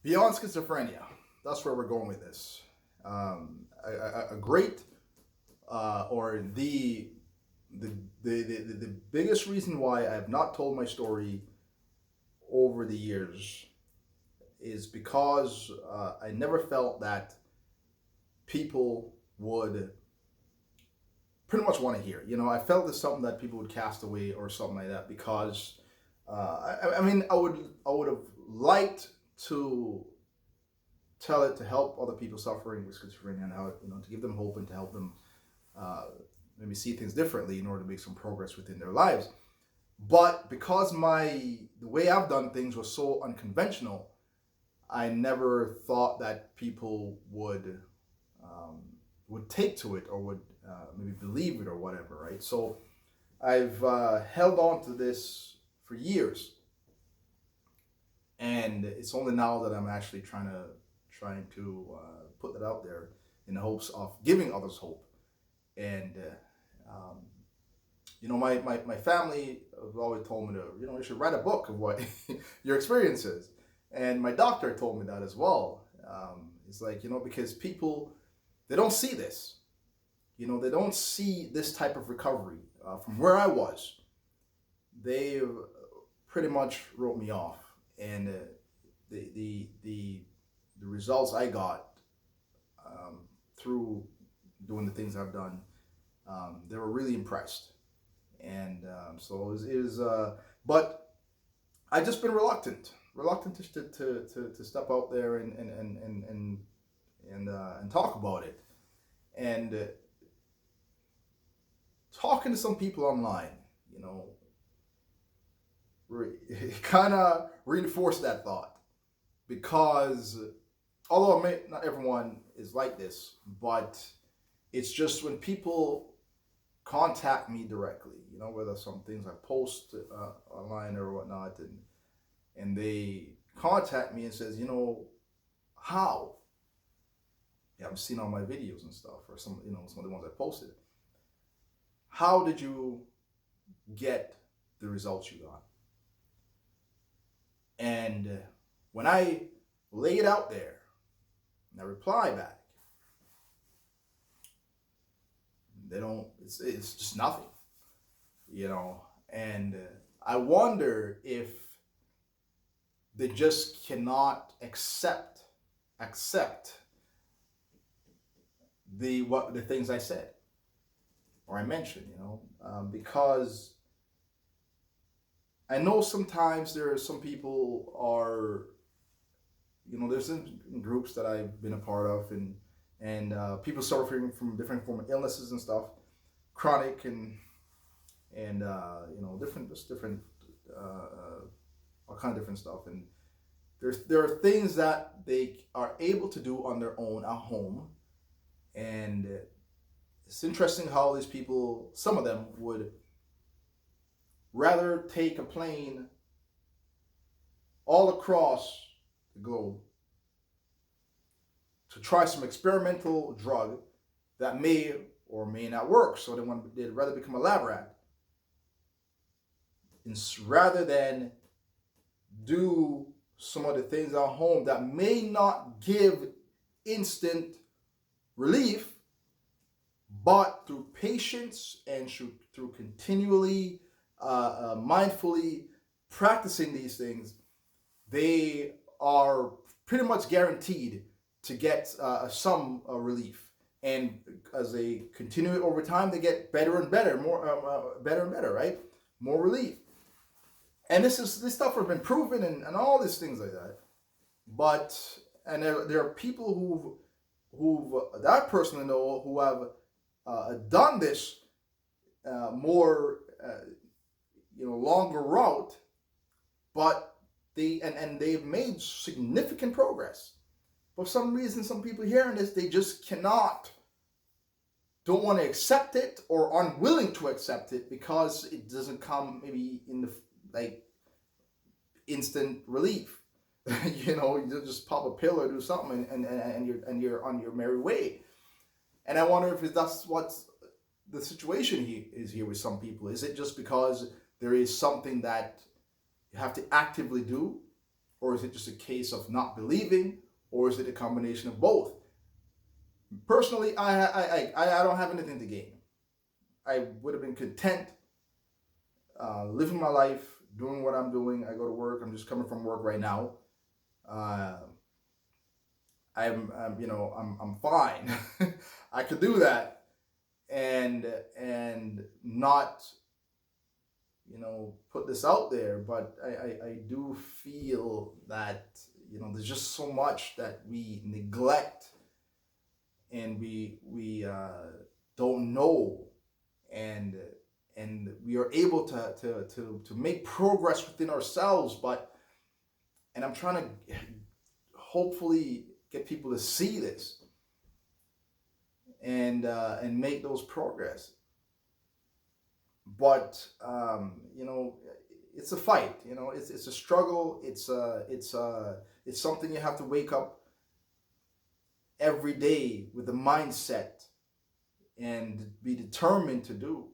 Beyond schizophrenia. That's where we're going with this. A great, or the biggest reason why I have not told my story over the years is because I never felt that people would pretty much want to hear. I felt it's something that people would cast away or something like that because I would have liked to tell it to help other people suffering with schizophrenia and how to give them hope and to help them maybe see things differently in order to make some progress within their lives. But because the way I've done things was so unconventional, I never thought that people would take to it or would maybe believe it or whatever, right? So I've held on to this for years, and it's only now that I'm actually trying to put that out there in the hopes of giving others hope. And my family have always told me to you should write a book of what your experience is, and my doctor told me that as well. It's like because people, they don't see this. They don't see this type of recovery. From where I was, they pretty much wrote me off, and the results I got through doing the things I've done, they were really impressed, and so it was. But I've just been reluctant to step out there and talk about it, and talking to some people online, kind of reinforced that thought, because although not everyone is like this, but it's just when people contact me directly, whether some things I post online or whatnot, and they contact me and says, how? Yeah, I've seen all my videos and stuff, or some of the ones I posted. How did you get the results you got? And when I lay it out there, and I reply back, they don't. It's just nothing, And I wonder if they just cannot accept the things I said or I mentioned, because I know sometimes there are some people are, there's some groups that I've been a part of, and people suffering from different form of illnesses and stuff, chronic and different all kind of different stuff, and there are things that they are able to do on their own at home, and it's interesting how these people, some of them, would rather take a plane all across the globe to try some experimental drug that may or may not work. So they'd rather become a lab rat rather than do some of the things at home that may not give instant relief, but through patience and through continually, mindfully practicing these things, they are pretty much guaranteed to get some relief. And as they continue it over time, they get better and better, better and better, right? More relief. And this stuff has been proven and all these things like that. But there are people that I personally know who have done this more longer route, but they've made significant progress. For some reason, some people hearing this, they just don't want to accept it, or unwilling to accept it because it doesn't come maybe in the instant relief. You just pop a pill or do something and you're on your merry way. And I wonder if that's what the situation is here with some people. Is it just because there is something that you have to actively do, Or is it just a case of not believing? Or is it a combination of both? Personally, I don't have anything to gain. I would have been content living my life, doing what I'm doing. I go to work. I'm just coming from work right now. I'm fine. I could do that and not, put this out there. But I do feel that, there's just so much that we neglect and we don't know, and we are able to make progress within ourselves. And I'm trying to hopefully get people to see this and make those progress. But it's a fight. It's a struggle. It's something you have to wake up every day with a mindset and be determined to do.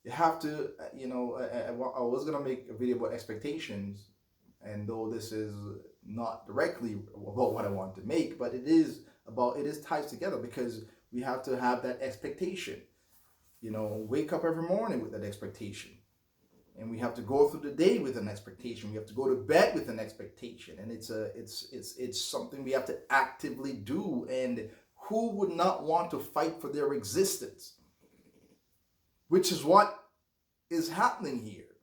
You have to, I was going to make a video about expectations, and though this is not directly about what I want to make, but it is tied together, because we have to have that expectation. Wake up every morning with that expectation. And we have to go through the day with an expectation. We have to go to bed with an expectation. And it's something we have to actively do. And who would not want to fight for their existence? Which is what is happening here.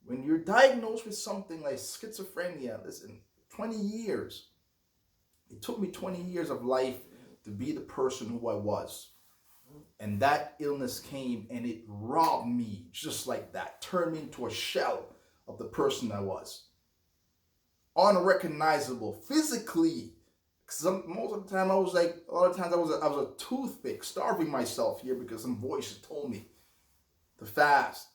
When you're diagnosed with something like schizophrenia, listen, 20 years. It took me 20 years of life to be the person who I was. And that illness came and it robbed me just like that, turned me into a shell of the person I was. Unrecognizable physically. Because most of the time a lot of times I was a toothpick, starving myself here because some voices told me to fast.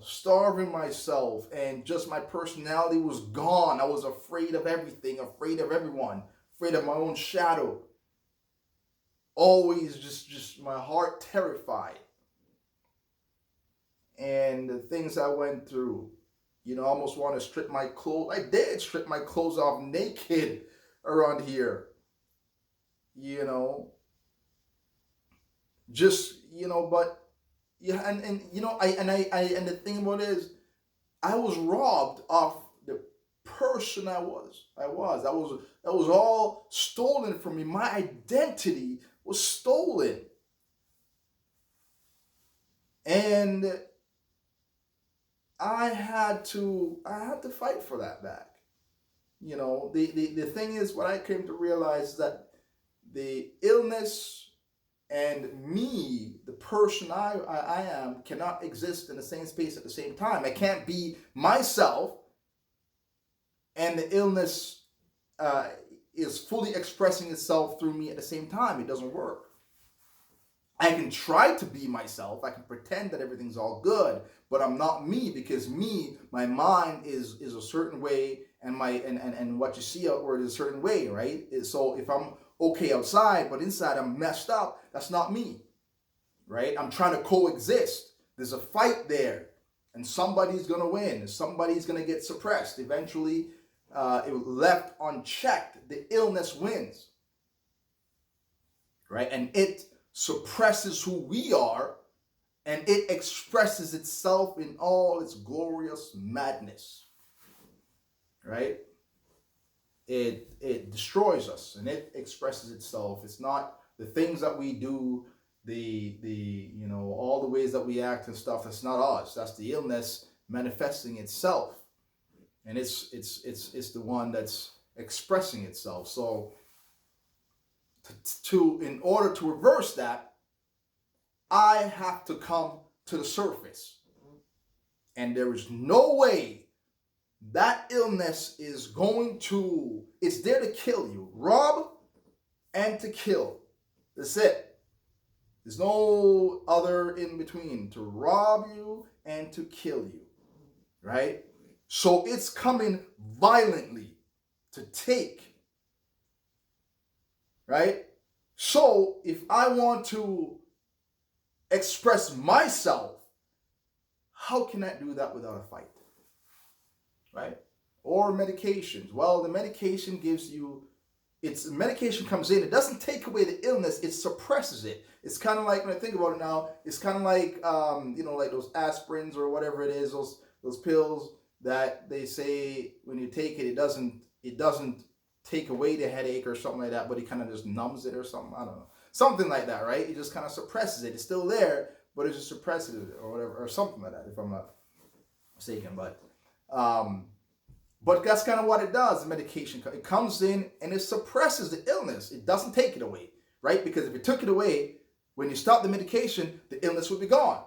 Starving myself, and just my personality was gone. I was afraid of everything, afraid of everyone, afraid of my own shadow. Always just my heart terrified. And the things I went through, I almost want to strip my clothes. I did strip my clothes off naked around here. But yeah, and the thing about it is, I was robbed of the person I was. That was all stolen from me. My identity was stolen. And I had to fight for that back. The thing is, what I came to realize is that the illness and me, the person I am, cannot exist in the same space at the same time. I can't be myself and the illness is fully expressing itself through me at the same time. It doesn't work. I can try to be myself. I can pretend that everything's all good, but I'm not me, because my mind is a certain way, and and what you see outward is a certain way, right? So if I'm okay outside, but inside I'm messed up, that's not me, right? I'm trying to coexist. There's a fight there, and somebody's going to win. Somebody's going to get suppressed. Eventually, if left unchecked, the illness wins, right? And it suppresses who we are, and it expresses itself in all its glorious madness, right? It destroys us, and it expresses itself. It's not the things that we do, all the ways that we act and stuff. That's not us. That's the illness manifesting itself, and it's the one that's expressing itself. So in order to reverse that, I have to come to the surface, and there is no way that illness is it's there to kill you, rob and to kill. That's it. There's no other in between, to rob you and to kill you, right? So it's coming violently to take, right? So if I want to express myself, how can I do that without a fight? right? Or medications. Well, the medication gives you, medication comes in, it doesn't take away the illness, it suppresses it. It's kind of like, when I think about it now, it's kind of like, like those aspirins or whatever it is, those pills that they say when you take it, it doesn't take away the headache or something like that, but it kind of just numbs it or something. I don't know. Something like that, right? It just kind of suppresses it. It's still there, but it just suppresses it or whatever, or something like that, if I'm not mistaken. But that's kind of what it does. The medication, it comes in and it suppresses the illness. It doesn't take it away, right? Because if it took it away, when you stop the medication, the illness would be gone.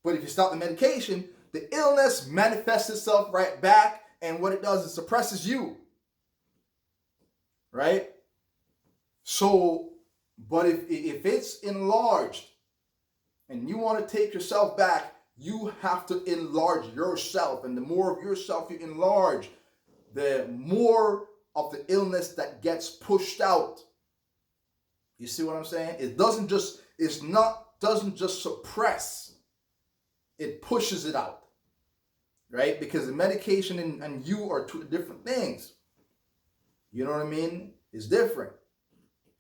But if you stop the medication, the illness manifests itself right back, and what it does is suppresses you, right? So, but if it's enlarged and you want to take yourself back, you have to enlarge yourself. And the more of yourself you enlarge, the more of the illness that gets pushed out. You see what I'm saying? It doesn't just suppress, it pushes it out. Right? Because the medication and you are two different things. You know what I mean? It's different.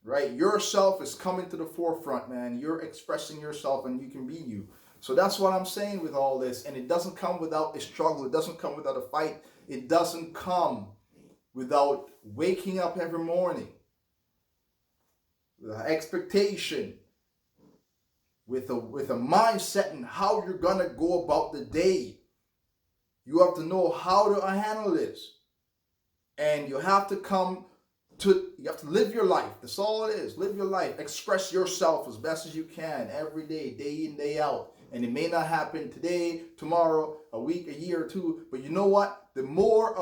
Right? Yourself is coming to the forefront, man. You're expressing yourself and you can be you. So that's what I'm saying with all this. And it doesn't come without a struggle. It doesn't come without a fight. It doesn't come without waking up every morning with an expectation, with a mindset and how you're going to go about the day. You have to know how to handle this. And you have to you have to live your life. That's all it is. Live your life. Express yourself as best as you can every day, day in, day out. And it may not happen today, tomorrow, a week, a year or two. But you know what? The more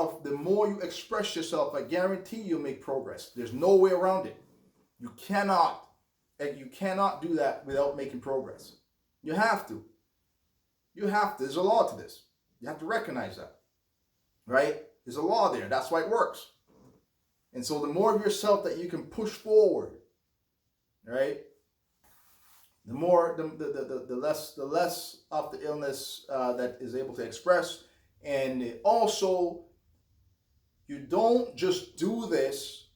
you express yourself, I guarantee you'll make progress. There's no way around it. You cannot do that without making progress. You have to. There's a law to this. You have to recognize that. Right? There's a law there. That's why it works. And so the more of yourself that you can push forward, right? The more, the less of the illness that is able to express. And also, you don't just do this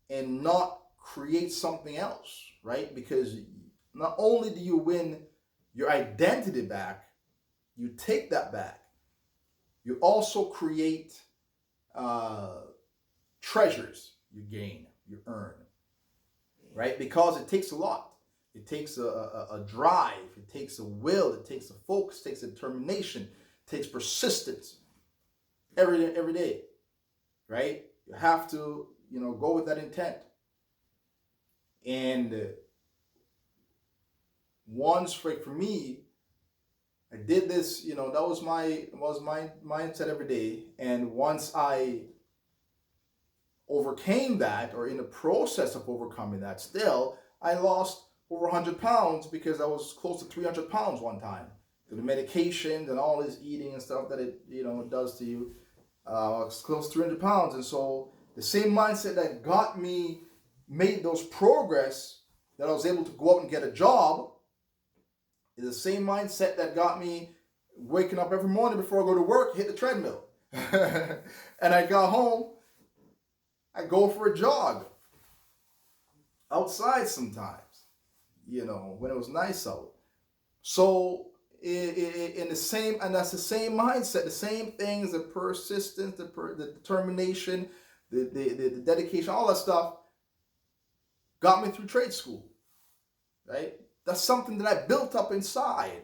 and not create something else, right? Because not only do you win your identity back, you take that back. You also create treasures you gain, you earn, right? Because it takes a lot. It takes a drive, it takes a will, it takes a focus, it takes a determination, it takes persistence every day, right? You have to, go with that intent. And once, for me, I did this, that was my mindset every day. And once I overcame that, or in the process of overcoming that still, I lost over 100 pounds because I was close to 300 pounds one time. Through the medications and all this eating and stuff that it does to you. It's close to 300 pounds. And so the same mindset that made those progress, that I was able to go out and get a job, is the same mindset that got me waking up every morning before I go to work, hit the treadmill. And I got home, I go for a jog outside sometimes, when it was nice out. So that's the same mindset, the same things, the persistence, the determination, the dedication, all that stuff got me through trade school, right? That's something that I built up inside.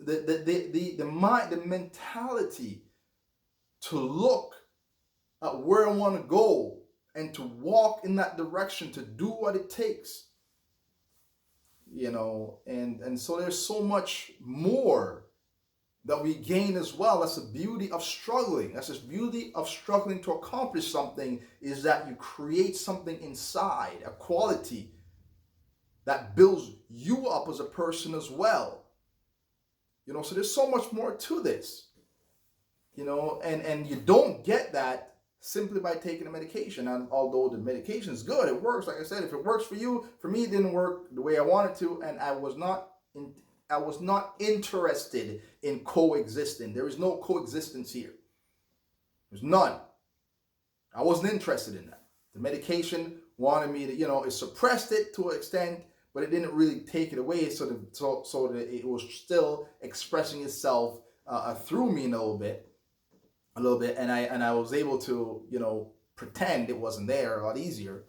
The mind, the mentality to look at where I want to go and to walk in that direction, to do what it takes. And so there's so much more that we gain as well. That's the beauty of struggling. That's the beauty of struggling to accomplish something, is that you create something inside, a quality that builds you up as a person as well. So there's so much more to this, and you don't get that simply by taking a medication. And although the medication is good, it works. Like I said, if it works for you, for me, it didn't work the way I wanted to, and I was not interested in coexisting. There is no coexistence here. There's none. I wasn't interested in that. The medication wanted me to, it suppressed it to an extent, but it didn't really take it away. So that it was still expressing itself through me a little bit, and I was able to, pretend it wasn't there a lot easier.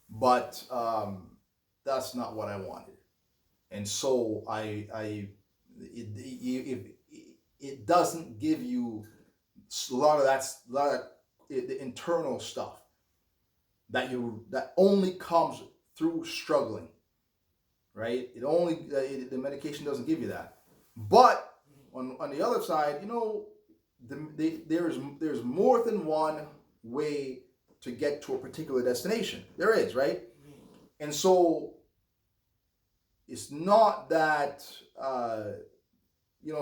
But that's not what I wanted, and so it doesn't give you a lot of the internal stuff that only comes through struggling, right? The medication doesn't give you that. But on the other side, there's more than one way to get to a particular destination. There is, right? And so it's not that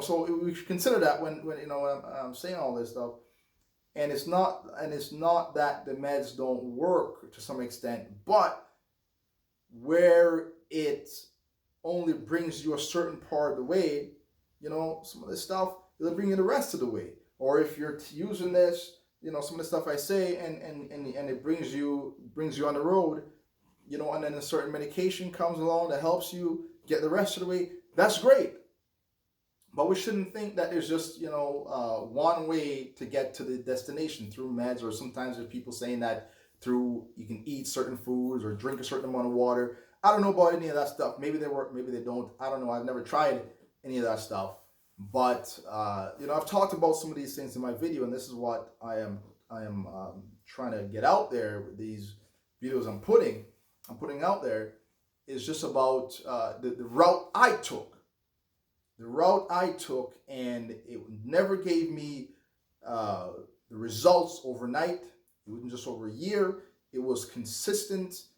so we should consider that when I'm saying all this stuff. And it's not that the meds don't work to some extent, but where it only brings you a certain part of the way, some of this stuff, it'll bring you the rest of the way. Or if you're using this, some of the stuff I say and it brings you on the road, and then a certain medication comes along that helps you get the rest of the way, that's great. But we shouldn't think that there's just, one way to get to the destination through meds, or sometimes there's people saying that through you can eat certain foods or drink a certain amount of water. I don't know about any of that stuff. Maybe they work, maybe they don't. I don't know. I've never tried any of that stuff. But, I've talked about some of these things in my video, and this is what I am trying to get out there with these videos I'm putting out there, is just about the route I took. The route I took, and it never gave me the results overnight. It wasn't just over a year. It was consistency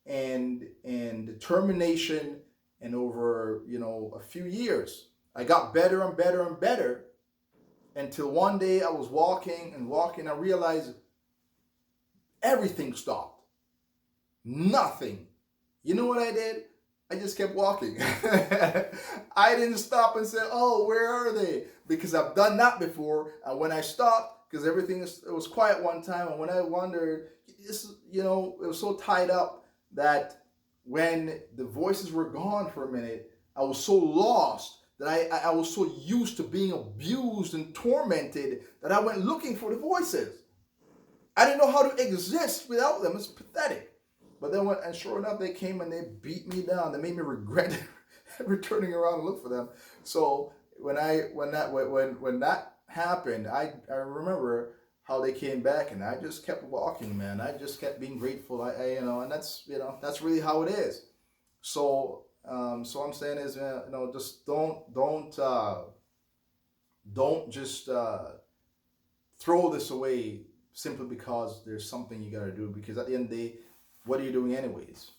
and determination, and over a few years, I got better and better and better, until one day I was walking. I realized everything stopped. Nothing. You know what I did? I just kept walking. I didn't stop and say, oh, where are they? Because I've done that before. And when I stopped, because it was quiet one time, and when I wondered, it was so tied up that when the voices were gone for a minute, I was so lost that I was so used to being abused and tormented that I went looking for the voices. I didn't know how to exist without them. It's pathetic. But then and sure enough, they came and they beat me down. They made me regret returning around and look for them. So when that happened, I remember how they came back, and I just kept walking, man. I just kept being grateful. And that's really how it is. So I'm saying is, just don't just throw this away simply because there's something you got to do. Because at the end of the day, what are you doing anyways?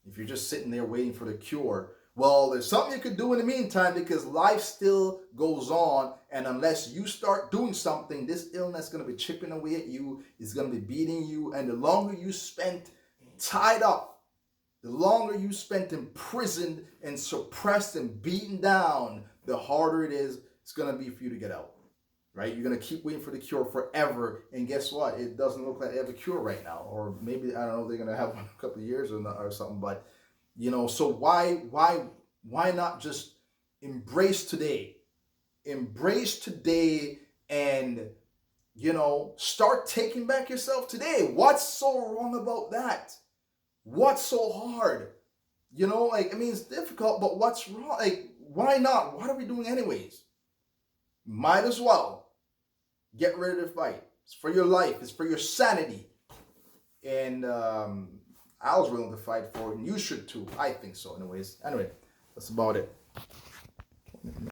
If you're just sitting there waiting for the cure, well, there's something you could do in the meantime, because life still goes on. And unless you start doing something, this illness is going to be chipping away at you. It's going to be beating you. And the longer you spent tied up, the longer you spent imprisoned and suppressed and beaten down, the harder it's going to be for you to get out. Right? You're going to keep waiting for the cure forever. And guess what? It doesn't look like they have a cure right now. Or maybe, I don't know, they're going to have one in a couple of years or something. But, so why not just embrace today? Embrace today and, start taking back yourself today. What's so wrong about that? What's so hard? It's difficult, but what's wrong? Why not? What are we doing anyways? Might as well get ready to fight. It's for your life. It's for your sanity. And I was willing to fight for it, and you should too. I think so anyways. Anyway, that's about it.